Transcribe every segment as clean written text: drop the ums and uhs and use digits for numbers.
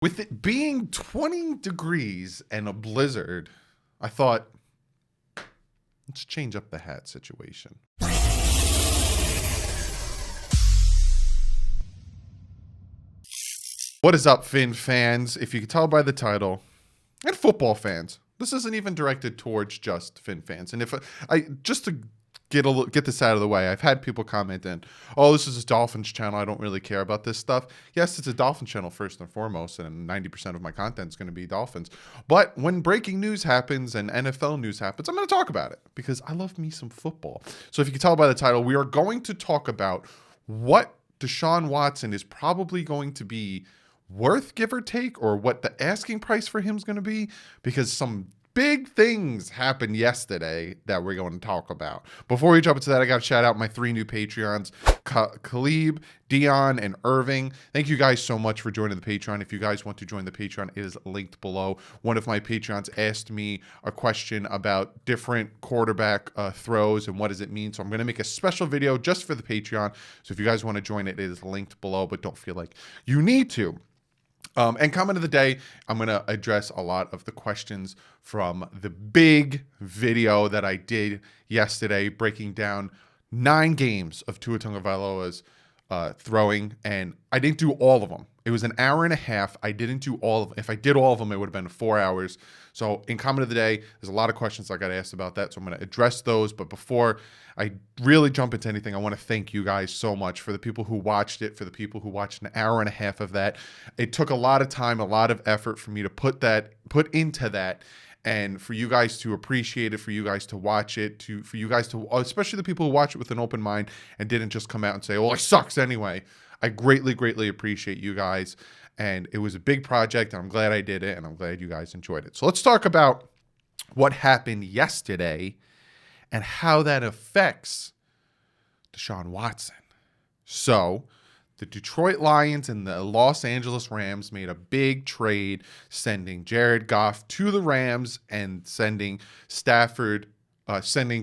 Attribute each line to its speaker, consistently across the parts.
Speaker 1: With it being 20 degrees and a blizzard, I thought, let's change up the hat situation. What is up, Finn fans? If you can tell by the title, and football fans, this isn't even directed towards just Finn fans. And if I just to get this out of the way, I've had people comment in, "Oh, this is a Dolphins channel. I don't really care about this stuff." Yes, it's a Dolphins channel first and foremost, and 90% of my content is going to be Dolphins. But when breaking news happens and NFL news happens, I'm going to talk about it because I love me some football. So if you can tell by the title, we are going to talk about what Deshaun Watson is probably going to be worth, give or take, or what the asking price for him is going to be, because some big things happened yesterday that we're going to talk about. Before we jump into that, I got to shout out my 3 new Patreons, Khalib, Dion, and Irving. Thank you guys so much for joining the Patreon. If you guys want to join the Patreon, it is linked below. One of my Patreons asked me a question about different quarterback throws and what does it mean. So I'm going to make a special video just for the Patreon. So if you guys want to join it, it is linked below, but don't feel like you need to. And comment of the day, I'm going to address a lot of the questions from the big video that I did yesterday, breaking down 9 games of Tua Tagovailoa's throwing, and I didn't do all of them. It was an hour and a half. I didn't do all of them. If I did all of them, it would have been 4 hours. So in comment of the day, there's a lot of questions I got asked about that, so I'm going to address those. But before I really jump into anything, I want to thank you guys so much for the people who watched it, for the people who watched an hour and a half of that. It took a lot of time, a lot of effort for me to put into that. And for you guys to appreciate it, for you guys to watch it, for you guys to, especially the people who watch it with an open mind and didn't just come out and say, "Oh, it sucks anyway." I greatly, greatly appreciate you guys. And it was a big project, and I'm glad I did it, and I'm glad you guys enjoyed it. So let's talk about what happened yesterday and how that affects Deshaun Watson. So the Detroit Lions and the Los Angeles Rams made a big trade, sending Jared Goff to the Rams and sending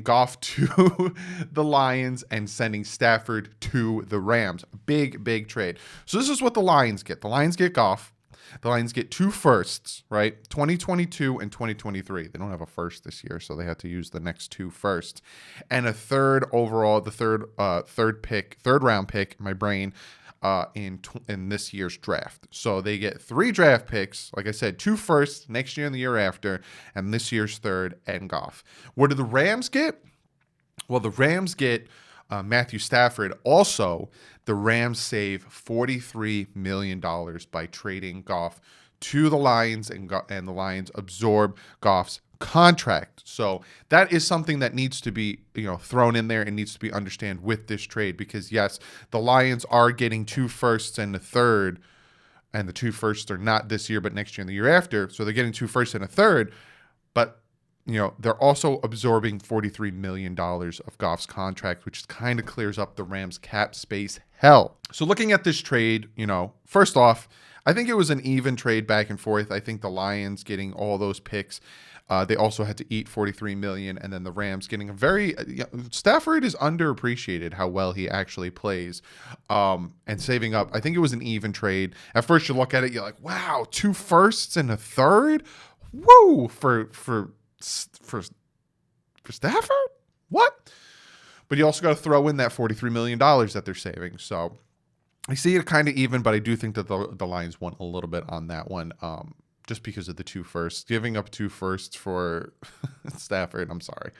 Speaker 1: Goff to the Lions and sending Stafford to the Rams. Big, big trade. So this is what the Lions get. The Lions get Goff. The Lions get 2 firsts, right? 2022 and 2023. They don't have a first this year, so they had to use the next 2 firsts. And a third overall, the third round pick, in my brain, in this year's draft. So they get 3 draft picks, like I said, 2 firsts next year and the year after, and this year's third and Goff. What do the Rams get? Well, the Rams get Matthew Stafford. Also, the Rams save $43 million by trading Goff to the Lions, and the Lions absorb Goff's contract. So that is something that needs to be, thrown in there and needs to be understood with this trade, because yes, the Lions are getting 2 firsts and a third, and the 2 firsts are not this year but next year and the year after. So they're getting 2 firsts and a third, but they're also absorbing $43 million of Goff's contract, which kind of clears up the Rams' cap space hell. So looking at this trade, first off, I think it was an even trade back and forth. I think the Lions getting all those picks, they also had to eat $43 million, and then the Rams getting Stafford is underappreciated how well he actually plays, and saving up. I think it was an even trade. At first you look at it, you're like, wow, 2 firsts and a third? Woo! For Stafford? What? But you also got to throw in that $43 million that they're saving. So I see it kind of even, but I do think that the Lions won a little bit on that one, just because of the 2 firsts. Giving up 2 firsts for Stafford, I'm sorry.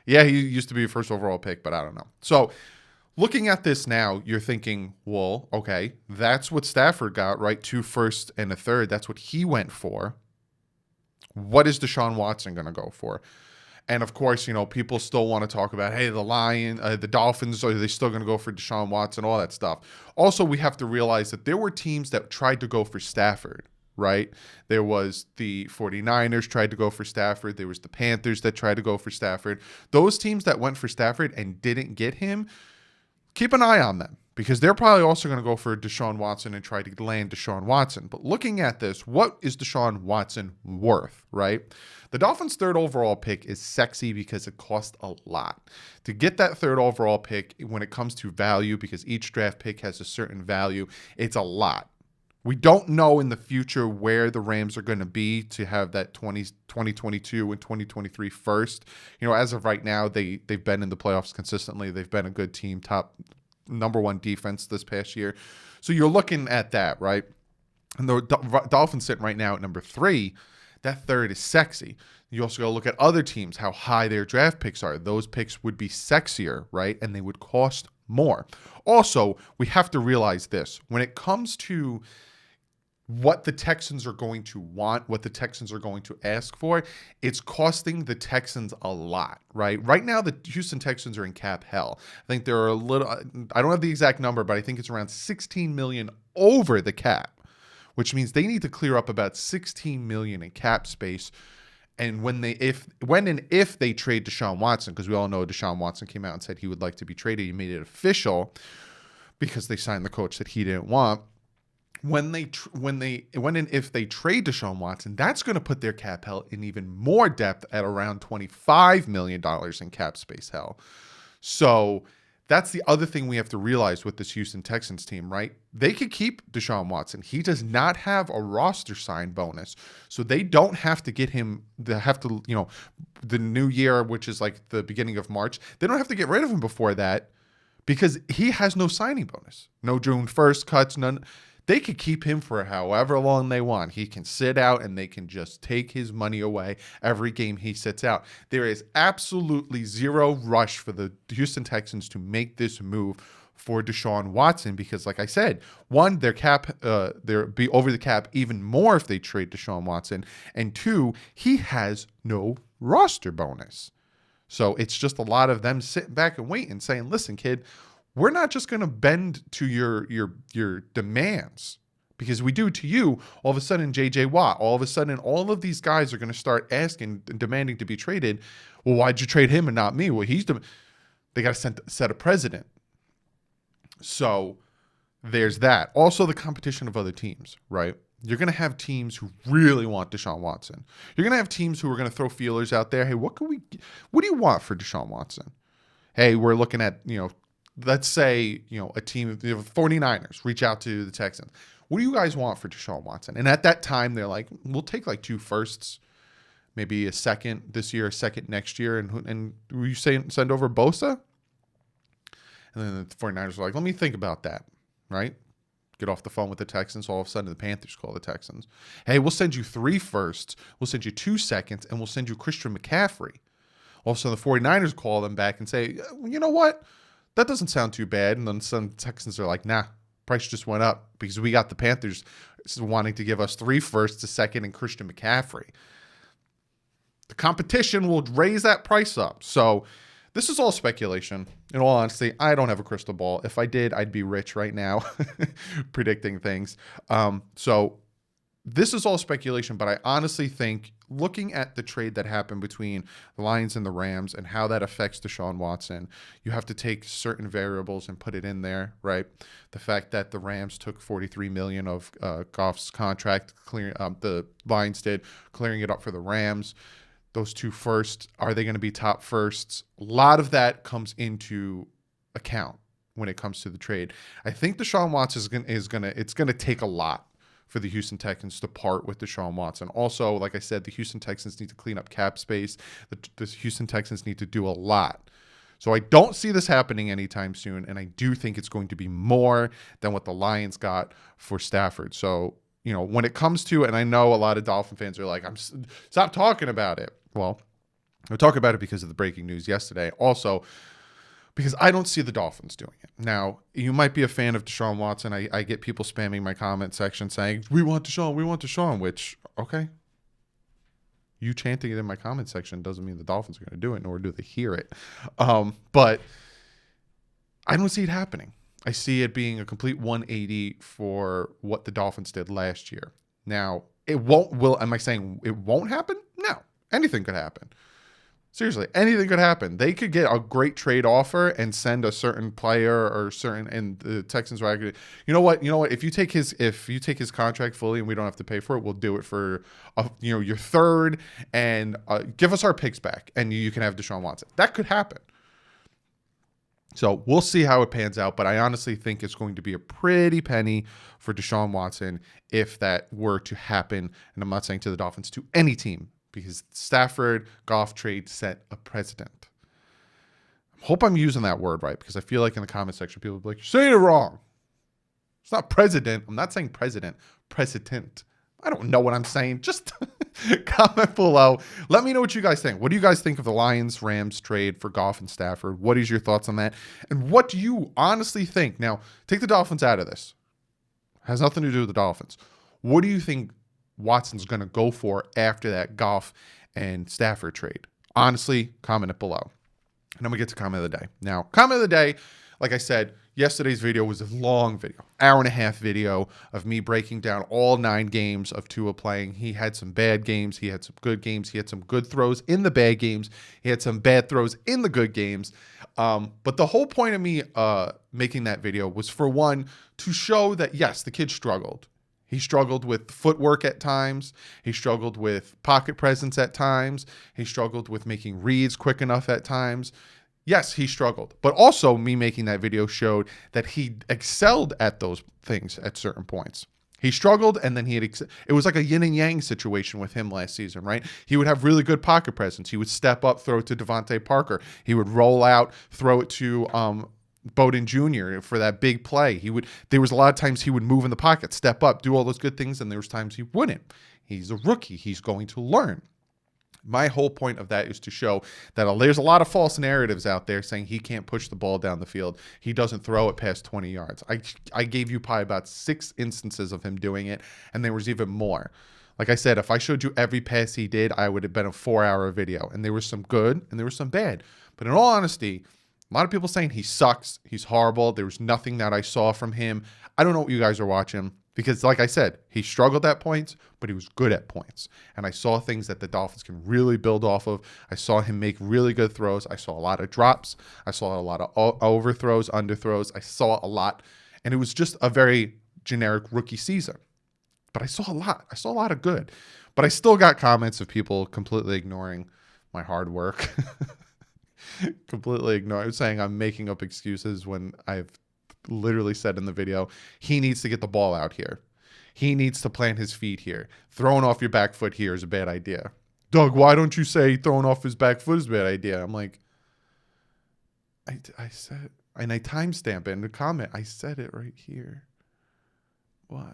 Speaker 1: Yeah, he used to be a first overall pick, but I don't know. So looking at this now, you're thinking, well, okay, that's what Stafford got, right? 2 firsts and a third. That's what he went for. What is Deshaun Watson going to go for? And of course, people still want to talk about, hey, the Dolphins, are they still going to go for Deshaun Watson, all that stuff. Also, we have to realize that there were teams that tried to go for Stafford, right? There was the 49ers tried to go for Stafford. There was the Panthers that tried to go for Stafford. Those teams that went for Stafford and didn't get him, keep an eye on them, because they're probably also going to go for Deshaun Watson and try to land Deshaun Watson. But looking at this, what is Deshaun Watson worth, right? The Dolphins' 3rd overall pick is sexy because it cost a lot. To get that 3rd overall pick, when it comes to value, because each draft pick has a certain value, it's a lot, We don't know in the future where the Rams are going to be to have that 2022 and 2023 first. As of right now, they've been in the playoffs consistently. They've been a good team, top number one defense this past year. So you're looking at that, right? And the Dolphins sitting right now at number 3. That third is sexy. You also got to look at other teams, how high their draft picks are. Those picks would be sexier, right? And they would cost more. Also, we have to realize this. When it comes to what the Texans are going to want, what the Texans are going to ask for, it's costing the Texans a lot, right? Right now, the Houston Texans are in cap hell. I think they're I don't have the exact number, but I think it's around $16 million over the cap, which means they need to clear up about $16 million in cap space. And when and if they trade Deshaun Watson, because we all know Deshaun Watson came out and said he would like to be traded, he made it official because they signed the coach that he didn't want. When and if they trade Deshaun Watson, that's going to put their cap hell in even more depth at around $25 million in cap space hell. So that's the other thing we have to realize with this Houston Texans team, right? They could keep Deshaun Watson. He does not have a roster sign bonus. So they don't have to get him, the new year, which is like the beginning of March. They don't have to get rid of him before that because he has no signing bonus. No June 1st cuts, none. They could keep him for however long they want. He can sit out and they can just take his money away every game he sits out. There is absolutely zero rush for the Houston Texans to make this move for Deshaun Watson because, like I said, one, they'll be over the cap even more if they trade Deshaun Watson, and two, he has no roster bonus. So it's just a lot of them sitting back and waiting, saying, "Listen, kid, we're not just going to bend to your demands because we do to you. All of a sudden, J.J. Watt, all of a sudden, all of these guys are going to start asking and demanding to be traded. Well, why'd you trade him and not me? Well, they got to set a precedent. So there's that. Also, the competition of other teams, right? You're going to have teams who really want Deshaun Watson. You're going to have teams who are going to throw feelers out there. Hey, what do you want for Deshaun Watson? Hey, we're looking at, let's say, a team of the 49ers reach out to the Texans. What do you guys want for Deshaun Watson? And at that time, they're like, we'll take like 2 firsts, maybe a second this year, a second next year. And you send over Bosa? And then the 49ers are like, let me think about that, right? Get off the phone with the Texans. All of a sudden, the Panthers call the Texans. Hey, we'll send you 3 firsts. We'll send you 2 seconds, and we'll send you Christian McCaffrey. All of a sudden, the 49ers call them back and say, you know what? That doesn't sound too bad. And then some Texans are like, nah, price just went up because we got the Panthers wanting to give us 3 firsts, a second, and Christian McCaffrey. The competition will raise that price up. So this is all speculation. In all honesty, I don't have a crystal ball. If I did, I'd be rich right now predicting things. So this is all speculation, but I honestly think looking at the trade that happened between the Lions and the Rams and how that affects Deshaun Watson, you have to take certain variables and put it in there, right? The fact that the Rams took $43 million of Goff's contract, the Lions did, clearing it up for the Rams. Those 2 firsts, are they going to be top firsts? A lot of that comes into account when it comes to the trade. I think Deshaun Watson it's going to take a lot for the Houston Texans to part with Deshaun Watson. Also, like I said, the Houston Texans need to clean up cap space. The Houston Texans need to do a lot. So I don't see this happening anytime soon, and I do think it's going to be more than what the Lions got for Stafford. So, when it comes to, and I know a lot of Dolphin fans are like, stop talking about it. Well, I'm talking about it because of the breaking news yesterday. Also, because I don't see the Dolphins doing it. Now, you might be a fan of Deshaun Watson. I get people spamming my comment section saying, we want Deshaun, which, okay. You chanting it in my comment section doesn't mean the Dolphins are going to do it, nor do they hear it. But I don't see it happening. I see it being a complete 180 for what the Dolphins did last year. Now, am I saying it won't happen? No. Anything could happen. Seriously, anything could happen. They could get a great trade offer and send a certain player and the Texans are like, you know what? If you take his contract fully and we don't have to pay for it, we'll do it for your third and give us our picks back and you can have Deshaun Watson. That could happen. So we'll see how it pans out, but I honestly think it's going to be a pretty penny for Deshaun Watson if that were to happen. And I'm not saying to the Dolphins, to any team, because Stafford-Goff trade set a precedent. I hope I'm using that word right, because I feel like in the comment section, people will be like, you're saying it wrong. It's not president. I'm not saying president, precedent. I don't know what I'm saying. Just comment below. Let me know what you guys think. What do you guys think of the Lions-Rams trade for Goff and Stafford? What is your thoughts on that? And what do you honestly think? Now, take the Dolphins out of this. It has nothing to do with the Dolphins. What do you think Watson's going to go for after that Goff and Stafford trade? Honestly, comment it below. And I'm going to get to comment of the day. Now, comment of the day, like I said, yesterday's video was a long video, hour-and-a-half video of me breaking down all 9 games of Tua playing. He had some bad games. He had some good games. He had some good throws in the bad games. He had some bad throws in the good games. But the whole point of me making that video was, for one, to show that, yes, the kid struggled. He struggled with footwork at times. He struggled with pocket presence at times. He struggled with making reads quick enough at times. Yes, he struggled. But also, me making that video showed that he excelled at those things at certain points. He struggled, and then it was like a yin and yang situation with him last season, right? He would have really good pocket presence. He would step up, throw it to Devontae Parker. He would roll out, throw it to Bowden Jr. for that big play. There was a lot of times he would move in the pocket, step up, do all those good things, and there was times he wouldn't. He's a rookie. He's going to learn. My whole point of that is to show that there's a lot of false narratives out there saying he can't push the ball down the field. He doesn't throw it past 20 yards. I gave you probably about 6 instances of him doing it, and there was even more. Like I said, if I showed you every pass he did, I would have been a 4-hour video, and there was some good and there was some bad. But in all honesty, a lot of people saying he sucks, he's horrible. There was nothing that I saw from him. I don't know what you guys are watching, because like I said, he struggled at points, but he was good at points. And I saw things that the Dolphins can really build off of. I saw him make really good throws. I saw a lot of drops. I saw a lot of overthrows, underthrows. I saw a lot. And it was just a very generic rookie season. But I saw a lot. I saw a lot of good. But I still got comments of people completely ignoring my hard work. Completely ignoring, saying I'm making up excuses when I've literally said in the video, he needs to get the ball out here. He needs to plant his feet here. Throwing off your back foot here is a bad idea. Doug, why don't you say throwing off his back foot is a bad idea? I'm like, I said, and I timestamp it in the comment. I said it right here. Why?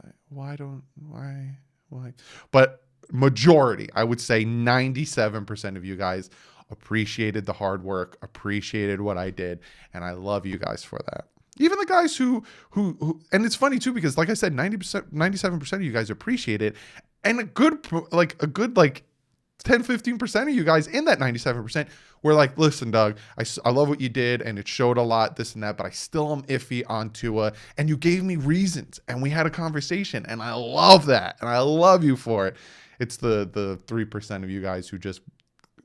Speaker 1: But majority, I would say 97% of you guys appreciated the hard work, appreciated what I did, and I love you guys for that. Even the guys who and it's funny too, because like I said, 90%, 97% of you guys appreciate it, and a good 10, 15% of you guys in that 97% were like, listen, Doug, I love what you did, and it showed a lot, this and that, but I still am iffy on Tua, and you gave me reasons, and we had a conversation, and I love that, and I love you for it. It's the 3% of you guys who just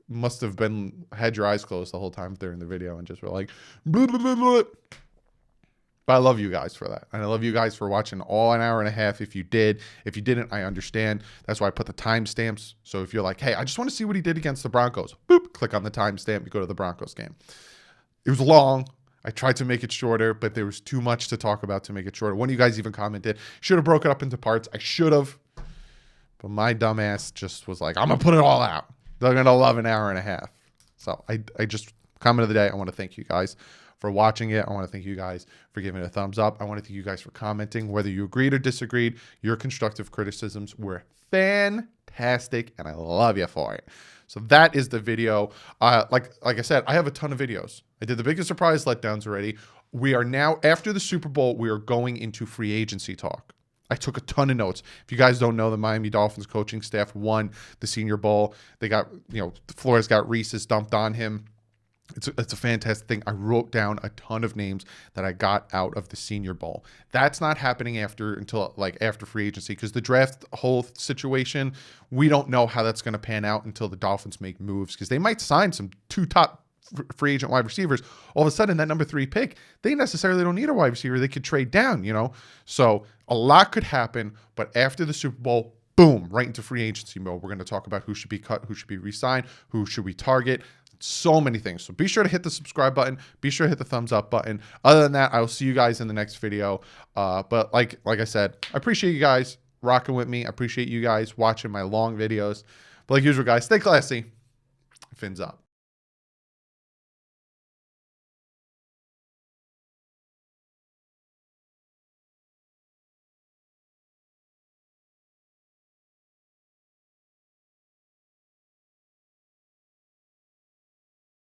Speaker 1: must have had your eyes closed the whole time during the video and just were like, blah, blah, blah, blah. But I love you guys for that. And I love you guys for watching all an hour and a half. If you did, if you didn't, I understand. That's why I put the timestamps. So if you're like, hey, I just want to see what he did against the Broncos, boop, click on the timestamp, you go to the Broncos game. It was long. I tried to make it shorter, but there was too much to talk about to make it shorter. One of you guys even commented, should have broke it up into parts. I should have. But my dumbass just was like, I'm going to put it all out. They're going to love an hour and a half. So I just, comment of the day, I want to thank you guys for watching it. I want to thank you guys for giving it a thumbs up. I want to thank you guys for commenting. Whether you agreed or disagreed, your constructive criticisms were fantastic, and I love you for it. So that is the video. Like I said, I have a ton of videos. I did the biggest surprise letdowns already. We are now, after the Super Bowl, we are going into free agency talk. I took a ton of notes. If you guys don't know, the Miami Dolphins coaching staff won the Senior Bowl. They got, Flores got Reese's dumped on him. It's a fantastic thing. I wrote down a ton of names that I got out of the Senior Bowl. That's not happening until after free agency, because the draft whole situation, we don't know how that's going to pan out until the Dolphins make moves, because they might sign some 2 top free agent wide receivers. All of a sudden, that number 3 pick, they necessarily don't need a wide receiver. They could trade down, So a lot could happen, but after the Super Bowl, boom, right into free agency mode. We're going to talk about who should be cut, who should be re-signed, who should we target. So many things. So be sure to hit the subscribe button. Be sure to hit the thumbs up button. Other than that, I will see you guys in the next video. But like I said, I appreciate you guys rocking with me. I appreciate you guys watching my long videos. But like usual, guys, stay classy. Fins up.